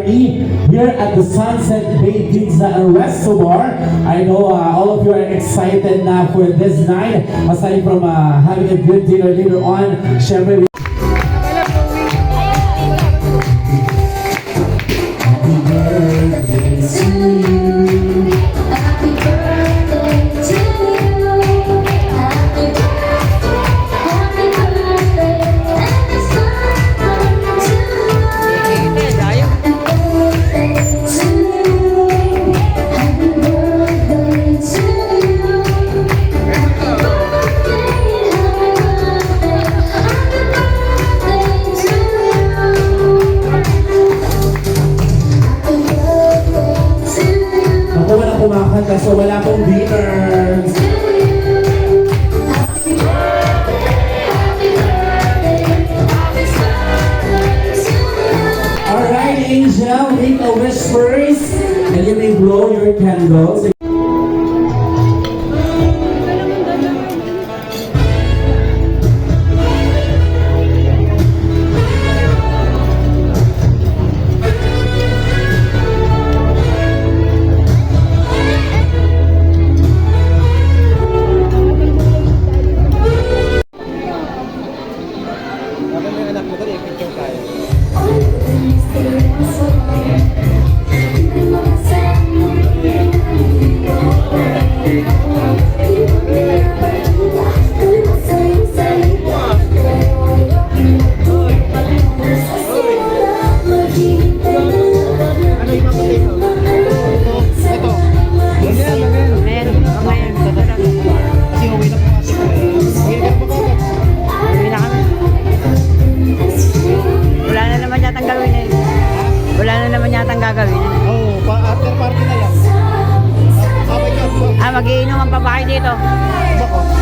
party here at the Sunset Bay Pizza and Resto Bar. I know all of you are excited na for this night. Aside from having a good dinner later on, syempre kumakanta, so wala pong dinner. Alright, Angel, make a wish first, and you may blow your candles. Magiinom ang babae dito. Bako.